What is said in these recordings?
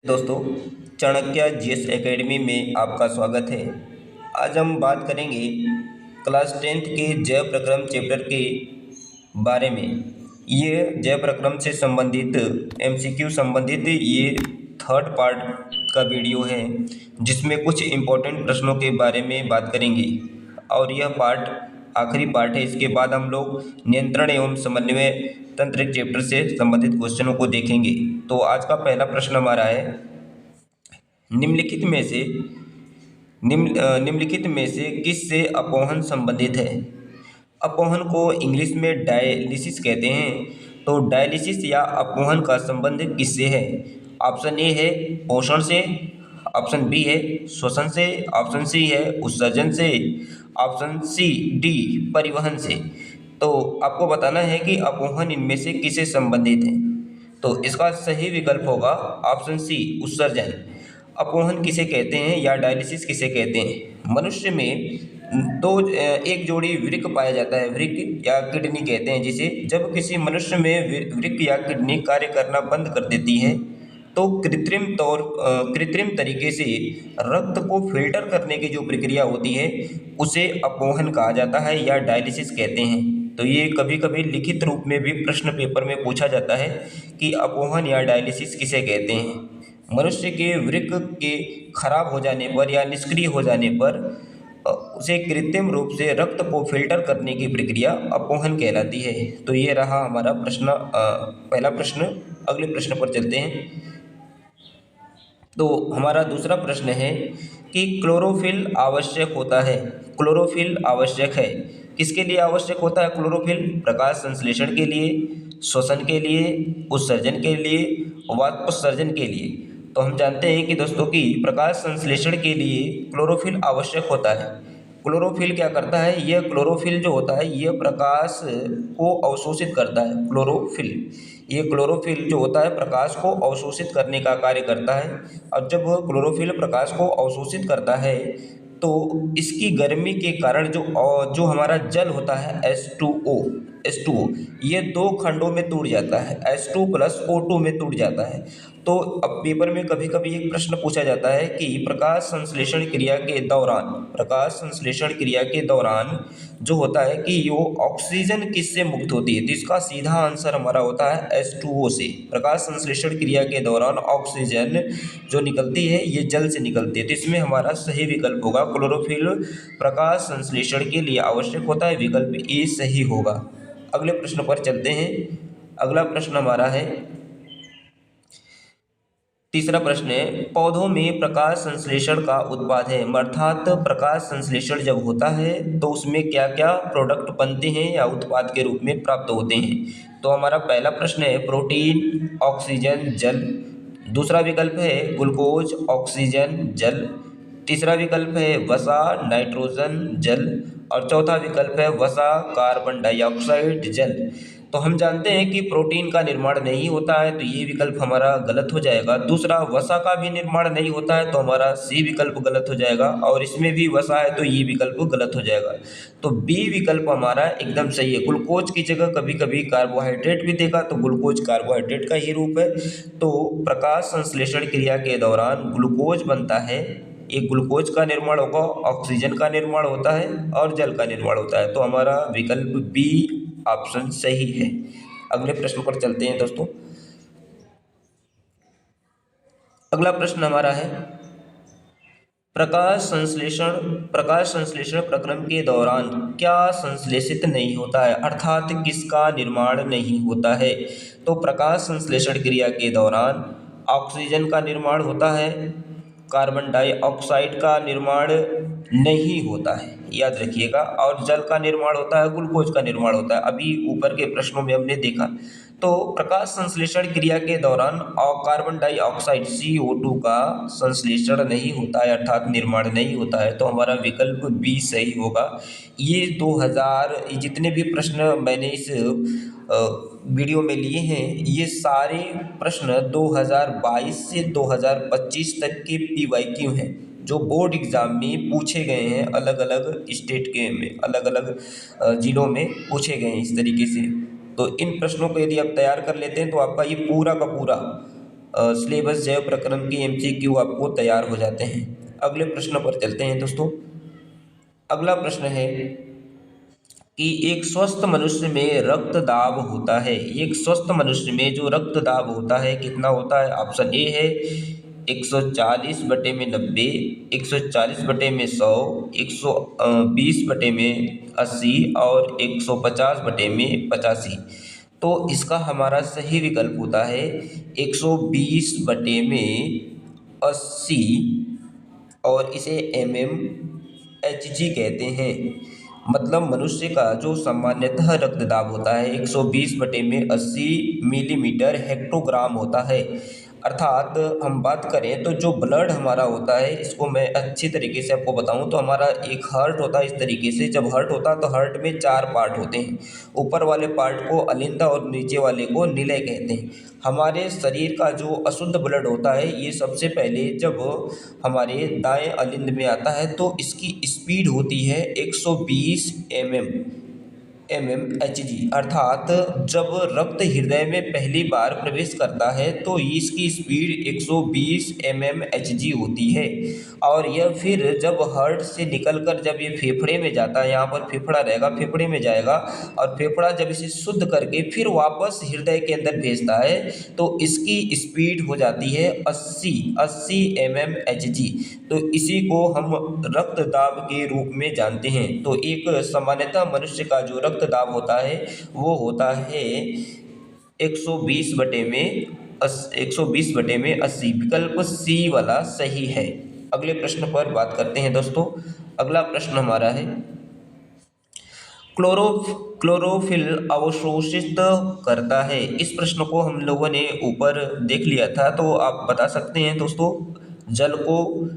दोस्तों, Chanakya GS academy में आपका स्वागत है। आज हम बात करेंगे क्लास 10th के जैव प्रक्रम चैप्टर के बारे में। ये जैव प्रक्रम से संबंधित एमसीक्यू संबंधित ये थर्ड पार्ट का वीडियो है, जिसमें कुछ इम्पोर्टेंट प्रश्नों के बारे में बात करेंगे और यह पार्ट आखिरी पार्ट है। इसके बाद हम लोग नियंत्रण एवं समन्वय तंत्र चैप्टर से संबंधित क्वेश्चनों को देखेंगे। तो आज का पहला प्रश्न हमारा है, निम्नलिखित में से किस से अपोहन संबंधित है। अपोहन को इंग्लिश में डायलिसिस कहते हैं। तो डायलिसिस या अपोहन का संबंध किससे है? ऑप्शन ए है पोषण से, ऑप्शन बी है श्वसन से, ऑप्शन सी है उत्सर्जन से, ऑप्शन सी डी परिवहन से। तो आपको बताना है कि अपोहन इनमें से किससे संबंधित है। तो इसका सही विकल्प होगा ऑप्शन सी उत्सर्जन। अपोहन किसे कहते हैं या डायलिसिस किसे कहते हैं? मनुष्य में एक जोड़ी वृक्क पाया जाता है, वृक्क या किडनी कहते हैं जिसे। जब किसी मनुष्य में वृक्क या किडनी कार्य करना बंद कर देती है तो कृत्रिम तरीके से रक्त को फिल्टर करने की जो प्रक्रिया होती है उसे अपोहन कहा जाता है या डायलिसिस कहते हैं। तो ये कभी कभी लिखित रूप में भी प्रश्न पेपर में पूछा जाता है कि अपोहन या डायलिसिस किसे कहते हैं। मनुष्य के वृक्क के खराब हो जाने पर या निष्क्रिय हो जाने पर उसे कृत्रिम रूप से रक्त को फिल्टर करने की प्रक्रिया अपोहन कहलाती है। तो ये रहा हमारा पहला प्रश्न। अगले प्रश्न पर चलते हैं। तो हमारा दूसरा प्रश्न है कि क्लोरोफिल आवश्यक होता है। क्लोरोफिल आवश्यक है, किसके लिए आवश्यक होता है क्लोरोफिल? प्रकाश संश्लेषण के लिए, श्वसन के लिए, उत्सर्जन के लिए, वाष्पोत्सर्जन के लिए। तो हम जानते हैं कि दोस्तों की प्रकाश संश्लेषण के लिए क्लोरोफिल आवश्यक होता है। क्लोरोफिल क्या करता है? यह क्लोरोफिल जो होता है यह प्रकाश को अवशोषित करता है। ये क्लोरोफिल जो होता है प्रकाश को अवशोषित करने का कार्य करता है। और जब क्लोरोफिल प्रकाश को अवशोषित करता है तो इसकी गर्मी के कारण जो हमारा जल होता है H2O ये दो खंडों में टूट जाता है, H2 + O2 में टूट जाता है। तो अब पेपर में कभी कभी एक प्रश्न पूछा जाता है कि प्रकाश संश्लेषण क्रिया के दौरान जो होता है कि वो ऑक्सीजन किससे मुक्त होती है? तो इसका सीधा आंसर हमारा होता है H2O से। प्रकाश संश्लेषण क्रिया के दौरान ऑक्सीजन जो निकलती है ये जल से निकलती है। तो इसमें हमारा सही विकल्प होगा क्लोरोफिल प्रकाश संश्लेषण के लिए आवश्यक होता है, विकल्प ए सही होगा। अगले प्रश्न पर चलते हैं। अगला प्रश्न हमारा है, तीसरा प्रश्न है, पौधों में प्रकाश संश्लेषण का उत्पाद है। अर्थात प्रकाश संश्लेषण जब होता है तो उसमें क्या क्या प्रोडक्ट बनते हैं या उत्पाद के रूप में प्राप्त होते हैं। तो हमारा पहला प्रश्न है प्रोटीन, ऑक्सीजन, जल। दूसरा विकल्प है ग्लूकोज, ऑक्सीजन, जल। तीसरा विकल्प है वसा, नाइट्रोजन, जल। और चौथा विकल्प है वसा, कार्बन डाइऑक्साइड, जल। तो हम जानते हैं कि प्रोटीन का निर्माण नहीं होता है, तो ये विकल्प हमारा गलत हो जाएगा। दूसरा वसा का भी निर्माण नहीं होता है, तो हमारा सी विकल्प गलत हो जाएगा। और इसमें भी वसा है तो ये विकल्प गलत हो जाएगा। तो बी विकल्प हमारा एकदम सही है। ग्लूकोज की जगह कभी कभी कार्बोहाइड्रेट भी देगा, तो ग्लूकोज कार्बोहाइड्रेट का ही रूप है। तो प्रकाश संश्लेषण क्रिया के दौरान ग्लूकोज बनता है, एक ग्लूकोज का निर्माण होगा, ऑक्सीजन का निर्माण होता है और जल का निर्माण होता है। तो हमारा विकल्प बी ऑप्शन सही है। अगले प्रश्न पर चलते हैं दोस्तों। अगला प्रश्न हमारा है, प्रकाश संश्लेषण प्रक्रम के दौरान क्या संश्लेषित नहीं होता है? अर्थात किसका निर्माण नहीं होता है? तो प्रकाश संश्लेषण क्रिया के दौरान ऑक्सीजन का निर्माण होता है, कार्बन डाइऑक्साइड का निर्माण नहीं होता है, याद रखिएगा। और जल का निर्माण होता है, ग्लूकोज का निर्माण होता है। अभी ऊपर के प्रश्नों में हमने देखा। तो प्रकाश संश्लेषण क्रिया के दौरान कार्बन डाइऑक्साइड CO2 का संश्लेषण नहीं होता है, अर्थात निर्माण नहीं होता है। तो हमारा विकल्प बी सही होगा। ये 2000 जितने भी प्रश्न मैंने इस वीडियो में लिए हैं ये सारे प्रश्न 2022 से 2025 तक के PYQ हैं, जो बोर्ड एग्ज़ाम में पूछे गए हैं। अलग अलग स्टेट के में, अलग अलग ज़िलों में पूछे गए हैं इस तरीके से। तो इन प्रश्नों को यदि आप तैयार कर लेते हैं तो आपका ये पूरा का पूरा सिलेबस जैव प्रकरण के MCQ आपको तैयार हो जाते हैं। अगले प्रश्न पर चलते हैं दोस्तों। अगला प्रश्न है कि एक स्वस्थ मनुष्य में रक्त दाब होता है, एक स्वस्थ मनुष्य में जो रक्त दाब होता है कितना होता है? ऑप्शन ए है 140/90, 140/100, 120/80 और 150/85। तो इसका हमारा सही विकल्प होता है 120/80 और इसे mmHg कहते हैं। मतलब मनुष्य का जो सामान्यतः रक्तदाब होता है 120/80 मिलीमीटर हेक्टोग्राम होता है। अर्थात हम बात करें तो जो ब्लड हमारा होता है, इसको मैं अच्छी तरीके से आपको बताऊं तो हमारा एक हार्ट होता है इस तरीके से। जब हार्ट होता है तो हार्ट में 4 पार्ट होते हैं। ऊपर वाले पार्ट को अलिंदा और नीचे वाले को निलय कहते हैं। हमारे शरीर का जो अशुद्ध ब्लड होता है ये सबसे पहले जब हमारे दाएं अलिंद में आता है तो इसकी स्पीड होती है 120 mmHg। अर्थात जब रक्त हृदय में पहली बार प्रवेश करता है तो इसकी स्पीड 120 mmHg होती है। और यह फिर जब हार्ट से निकलकर जब ये फेफड़े में जाता है, यहाँ पर फेफड़ा रहेगा, फेफड़े में जाएगा और फेफड़ा जब इसे शुद्ध करके फिर वापस हृदय के अंदर भेजता है तो इसकी स्पीड हो जाती है 80 mmHg। तो इसी को हम रक्तदाब के रूप में जानते हैं। तो एक सामान्यतः मनुष्य का जो रक्तदाब होता है वो होता है 120/80। विकल्प सी वाला सही है। अगले प्रश्न पर बात करते हैं दोस्तों। अगला प्रश्न हमारा है क्लोरोफिल अवशोषित करता है। इस प्रश्न को हम लोगों ने ऊपर देख लिया था, तो आप बता सकते हैं दोस्तों जल को,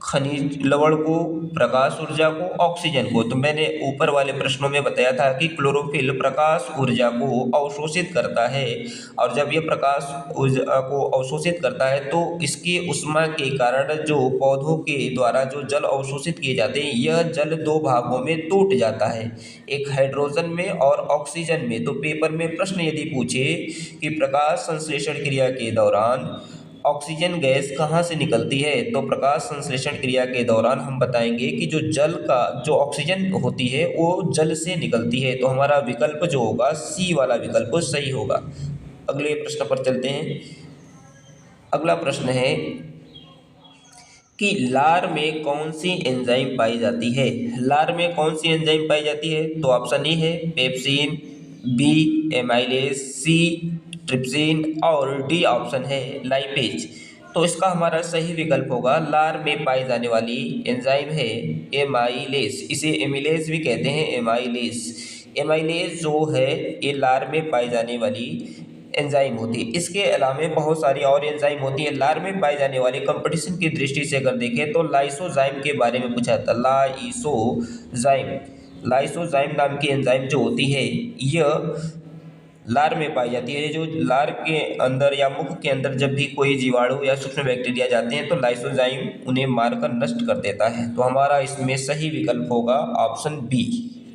खनिज लवण को, प्रकाश ऊर्जा को, ऑक्सीजन को। तो मैंने ऊपर वाले प्रश्नों में बताया था कि क्लोरोफिल प्रकाश ऊर्जा को अवशोषित करता है और जब यह प्रकाश ऊर्जा को अवशोषित करता है तो इसकी ऊष्मा के कारण जो पौधों के द्वारा जो जल अवशोषित किए जाते हैं यह जल 2 भागों में टूट जाता है, एक हाइड्रोजन में और ऑक्सीजन में। तो पेपर में प्रश्न यदि पूछे कि प्रकाश संश्लेषण क्रिया के दौरान ऑक्सीजन गैस कहाँ से निकलती है, तो प्रकाश संश्लेषण क्रिया के दौरान हम बताएंगे कि जो जल का जो ऑक्सीजन होती है वो जल से निकलती है। तो हमारा विकल्प जो होगा सी वाला विकल्प सही होगा। अगले प्रश्न पर चलते हैं। अगला प्रश्न है कि लार में कौन सी एंजाइम पाई जाती है। लार में कौन सी एंजाइम पाई जाती है? तो ऑप्शन ए है पेप्सिन, बी एमाइलेज, सी ट्रिप्सिन और डी ऑप्शन है लाइपेज। तो इसका हमारा सही विकल्प होगा लार में पाई जाने वाली एंजाइम है एमाइलेज। इसे एमिलेज भी कहते हैं, एमाइलेज। एमाइलेज जो है ये लार में पाई जाने वाली एंजाइम होती है। इसके अलावा बहुत सारी और एंजाइम होती है। लार में पाई जाने वाली कंपटीशन की दृष्टि से अगर देखें तो लाइसोजाइम के बारे में पूछा था। लाइसोजाइम नाम की एंजाइम जो होती है यह लार में पाई जाती है। जो लार के अंदर या मुख के अंदर जब भी कोई जीवाणु या सूक्ष्म बैक्टीरिया जाते हैं तो लाइसोजाइम उन्हें मारकर नष्ट कर देता है। तो हमारा इसमें सही विकल्प होगा ऑप्शन बी।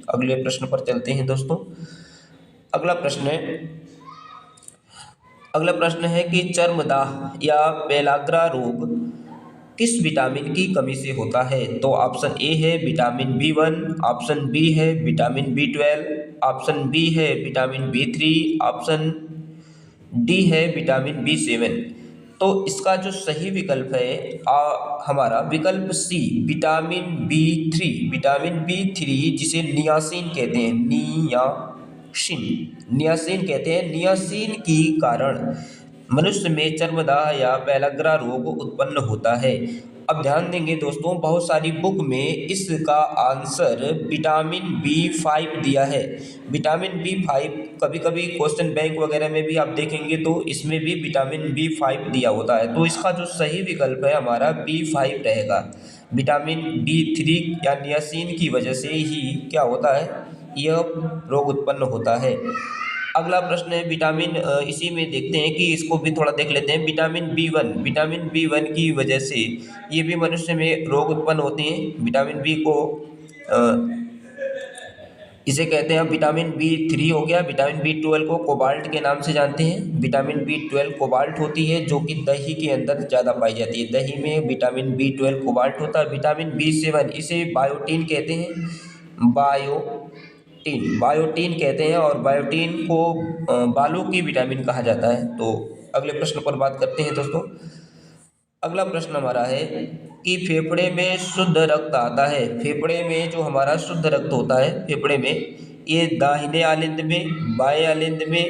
अगले प्रश्न पर चलते हैं दोस्तों। अगला प्रश्न है कि चर्मदाह या पेलाग्रा रोग किस विटामिन की कमी से होता है। तो ऑप्शन ए है विटामिन B1, ऑप्शन बी है विटामिन B12, ऑप्शन बी है विटामिन B3, ऑप्शन डी है विटामिन B7। तो इसका जो सही विकल्प है हमारा विकल्प सी विटामिन B3 जिसे नियासिन कहते हैं, नियासिन कहते हैं। नियासिन के कारण मनुष्य में चर्मदाह या पेलाग्रा रोग उत्पन्न होता है। अब ध्यान देंगे दोस्तों, बहुत सारी बुक में इसका आंसर विटामिन B5 दिया है। विटामिन B5 कभी कभी क्वेश्चन बैंक वगैरह में भी आप देखेंगे तो इसमें भी विटामिन B5 दिया होता है। तो इसका जो सही विकल्प है हमारा B5 रहेगा। विटामिन B3 या नियासिन की वजह से ही क्या होता है, यह रोग उत्पन्न होता है। अगला प्रश्न है विटामिन, इसी में देखते हैं कि इसको भी थोड़ा देख लेते हैं। विटामिन B1 की वजह से ये भी मनुष्य में रोग उत्पन्न होते हैं। विटामिन बी को इसे कहते हैं विटामिन B3 हो गया। विटामिन B12 को कोबाल्ट के नाम से जानते हैं। विटामिन B12 कोबाल्ट होती है जो कि दही के अंदर ज़्यादा पाई जाती है। दही में विटामिन B12 कोबाल्ट होता है। विटामिन B7 इसे बायोटीन कहते हैं। बायोटीन कहते हैं और बायोटीन को बालों की विटामिन कहा जाता है। तो अगले प्रश्न पर बात करते हैं दोस्तों। अगला प्रश्न हमारा है कि फेफड़े में शुद्ध रक्त आता है। फेफड़े में जो हमारा शुद्ध रक्त होता है फेफड़े में, ये दाहिने आलिंद में, बाएं आलिंद में,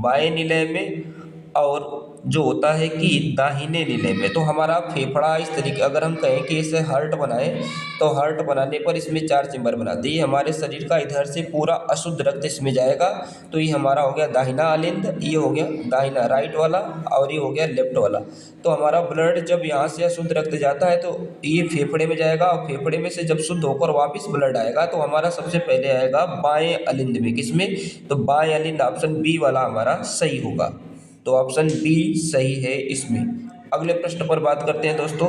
बाएं निलय में और जो होता है कि दाहिने निलय में। तो हमारा फेफड़ा इस तरीके, अगर हम कहें कि इसे हार्ट बनाएं तो हार्ट बनाने पर इसमें 4 चेम्बर बनाते हैं। हमारे शरीर का इधर से पूरा अशुद्ध रक्त इसमें जाएगा। तो ये हमारा हो गया दाहिना आलिंद, ये हो गया दाहिना राइट वाला और ये हो गया लेफ्ट वाला। तो हमारा ब्लड जब यहाँ से अशुद्ध रक्त जाता है तो ये फेफड़े में जाएगा और फेफड़े में से जब शुद्ध होकर वापस ब्लड आएगा तो हमारा सबसे पहले आएगा बाएं अलिंद में। किसमें? तो बाएं अलिंद, ऑप्शन बी वाला हमारा सही होगा। तो ऑप्शन बी सही है इसमें। अगले प्रश्न पर बात करते हैं दोस्तों,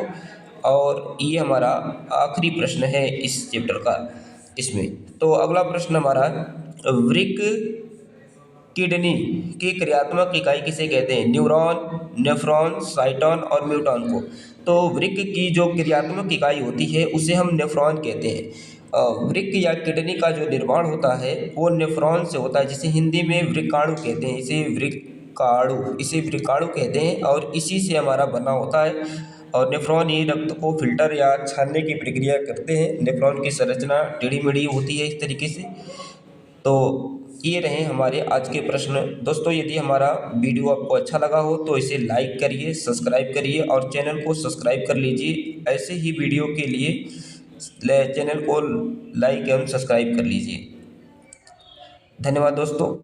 और ये हमारा आखिरी प्रश्न है इस चैप्टर का इसमें। तो अगला प्रश्न हमारा, वृक्क किडनी की क्रियात्मक इकाई किसे कहते हैं? न्यूरॉन, नेफ्रॉन, साइटोन और म्यूटॉन को। तो वृक्क की जो क्रियात्मक इकाई होती है उसे हम नेफ्रॉन कहते हैं। वृक्क या किडनी का जो निर्माण होता है वो नेफ्रॉन से होता है, जिसे हिंदी में वृक्काणु कहते हैं। इसे वृक्काणु कहते हैं और इसी से हमारा बना होता है। और नेफ्रॉन ही रक्त को फिल्टर या छानने की प्रक्रिया करते हैं। नेफ्रॉन की संरचना टेढ़ी मेढ़ी होती है इस तरीके से। तो ये रहे हमारे आज के प्रश्न। दोस्तों यदि हमारा वीडियो आपको अच्छा लगा हो तो इसे लाइक करिए, सब्सक्राइब करिए और चैनल को सब्सक्राइब कर लीजिए। ऐसे ही वीडियो के लिए चैनल को लाइक एवं सब्सक्राइब कर लीजिए। धन्यवाद दोस्तों।